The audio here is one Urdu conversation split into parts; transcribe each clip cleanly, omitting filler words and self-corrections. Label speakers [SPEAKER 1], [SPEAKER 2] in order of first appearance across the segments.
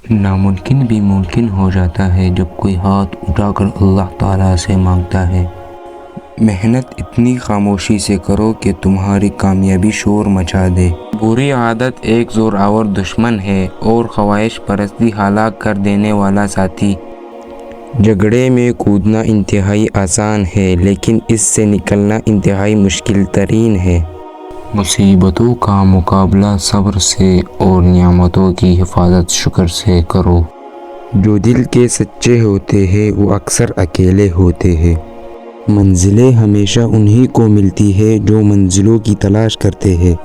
[SPEAKER 1] ناممکن بھی ممکن ہو جاتا ہے جب کوئی ہاتھ اٹھا کر اللہ تعالیٰ سے مانگتا ہے۔ محنت اتنی خاموشی سے کرو کہ تمہاری کامیابی شور مچا دے۔ بری عادت ایک زورآور دشمن ہے اور خواہش پرستی ہلاک کر دینے والا ساتھی۔ جھگڑے میں کودنا انتہائی آسان ہے لیکن اس سے نکلنا انتہائی مشکل ترین ہے۔ مصیبتوں کا مقابلہ صبر سے اور نعمتوں کی حفاظت شکر سے کرو۔ جو دل کے سچے ہوتے ہیں وہ اکثر اکیلے ہوتے ہیں۔ منزلیں ہمیشہ انہی کو ملتی ہے جو منزلوں کی تلاش کرتے ہیں۔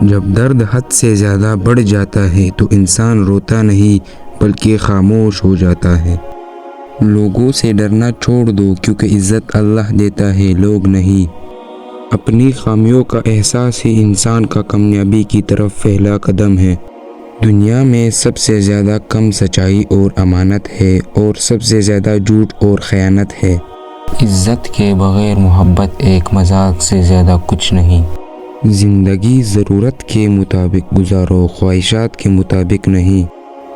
[SPEAKER 1] جب درد حد سے زیادہ بڑھ جاتا ہے تو انسان روتا نہیں بلکہ خاموش ہو جاتا ہے۔ لوگوں سے ڈرنا چھوڑ دو کیونکہ عزت اللہ دیتا ہے، لوگ نہیں۔ اپنی خامیوں کا احساس ہی انسان کا کامیابی کی طرف پہلا قدم ہے۔ دنیا میں سب سے زیادہ کم سچائی اور امانت ہے اور سب سے زیادہ جھوٹ اور خیانت ہے۔ عزت کے بغیر محبت ایک مذاق سے زیادہ کچھ نہیں۔ زندگی ضرورت کے مطابق گزارو، خواہشات کے مطابق نہیں۔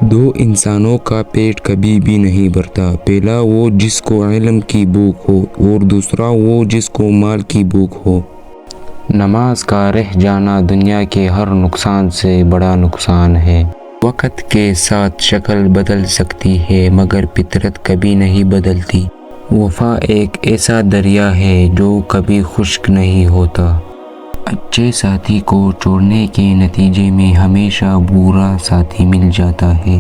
[SPEAKER 1] دو انسانوں کا پیٹ کبھی بھی نہیں بھرتا، پہلا وہ جس کو علم کی بھوک ہو اور دوسرا وہ جس کو مال کی بھوک ہو۔ نماز کا رہ جانا دنیا کے ہر نقصان سے بڑا نقصان ہے۔ وقت کے ساتھ شکل بدل سکتی ہے مگر فطرت کبھی نہیں بدلتی۔ وفا ایک ایسا دریا ہے جو کبھی خشک نہیں ہوتا۔ اچھے ساتھی کو چھوڑنے کے نتیجے میں ہمیشہ برا ساتھی مل جاتا ہے۔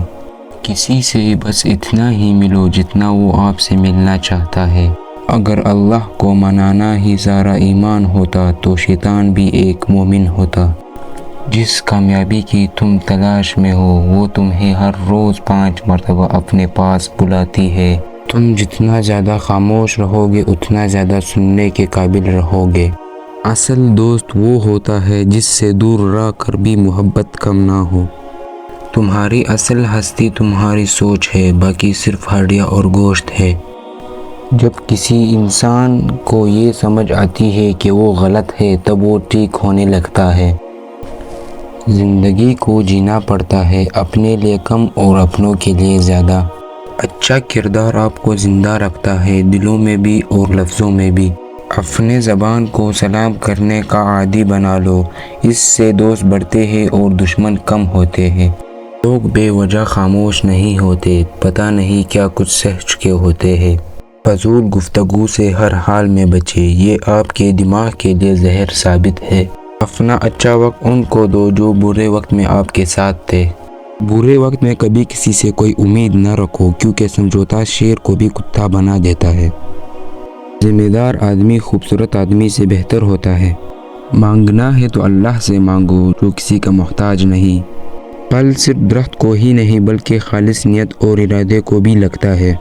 [SPEAKER 1] کسی سے بس اتنا ہی ملو جتنا وہ آپ سے ملنا چاہتا ہے۔ اگر اللہ کو منانا ہی سارا ایمان ہوتا تو شیطان بھی ایک مومن ہوتا۔ جس کامیابی کی تم تلاش میں ہو وہ تمہیں ہر روز 5 مرتبہ اپنے پاس بلاتی ہے۔ تم جتنا زیادہ خاموش رہو گے اتنا زیادہ سننے کے قابل رہو گے۔ اصل دوست وہ ہوتا ہے جس سے دور رہ کر بھی محبت کم نہ ہو۔ تمہاری اصل ہستی تمہاری سوچ ہے، باقی صرف ہڈیاں اور گوشت ہے۔ جب کسی انسان کو یہ سمجھ آتی ہے کہ وہ غلط ہے تب وہ ٹھیک ہونے لگتا ہے۔ زندگی کو جینا پڑتا ہے، اپنے لیے کم اور اپنوں کے لیے زیادہ۔ اچھا کردار آپ کو زندہ رکھتا ہے، دلوں میں بھی اور لفظوں میں بھی۔ اپنے زبان کو سلام کرنے کا عادی بنا لو، اس سے دوست بڑھتے ہیں اور دشمن کم ہوتے ہیں۔ لوگ بے وجہ خاموش نہیں ہوتے، پتہ نہیں کیا کچھ سہ چکے ہوتے ہیں۔ فضول گفتگو سے ہر حال میں بچے، یہ آپ کے دماغ کے لیے زہر ثابت ہے۔ اپنا اچھا وقت ان کو دو جو برے وقت میں آپ کے ساتھ تھے۔ برے وقت میں کبھی کسی سے کوئی امید نہ رکھو کیونکہ سمجھوتا شیر کو بھی کتا بنا دیتا ہے۔ ذمہ دار آدمی خوبصورت آدمی سے بہتر ہوتا ہے۔ مانگنا ہے تو اللہ سے مانگو جو کسی کا محتاج نہیں۔ پھل صرف درخت کو ہی نہیں بلکہ خالص نیت اور ارادے کو بھی لگتا ہے۔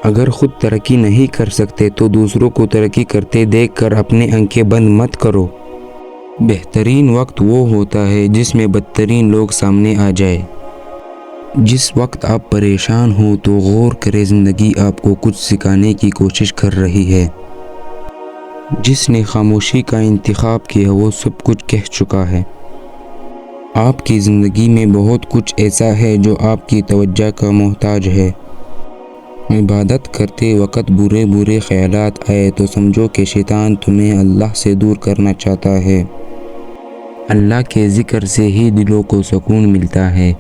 [SPEAKER 1] اگر خود ترقی نہیں کر سکتے تو دوسروں کو ترقی کرتے دیکھ کر اپنی آنکھیں بند مت کرو۔ بہترین وقت وہ ہوتا ہے جس میں بدترین لوگ سامنے آ جائے۔ جس وقت آپ پریشان ہوں تو غور کریں، زندگی آپ کو کچھ سکھانے کی کوشش کر رہی ہے۔ جس نے خاموشی کا انتخاب کیا وہ سب کچھ کہہ چکا ہے۔ آپ کی زندگی میں بہت کچھ ایسا ہے جو آپ کی توجہ کا محتاج ہے۔ عبادت کرتے وقت برے خیالات آئے تو سمجھو کہ شیطان تمہیں اللہ سے دور کرنا چاہتا ہے۔ اللہ کے ذکر سے ہی دلوں کو سکون ملتا ہے۔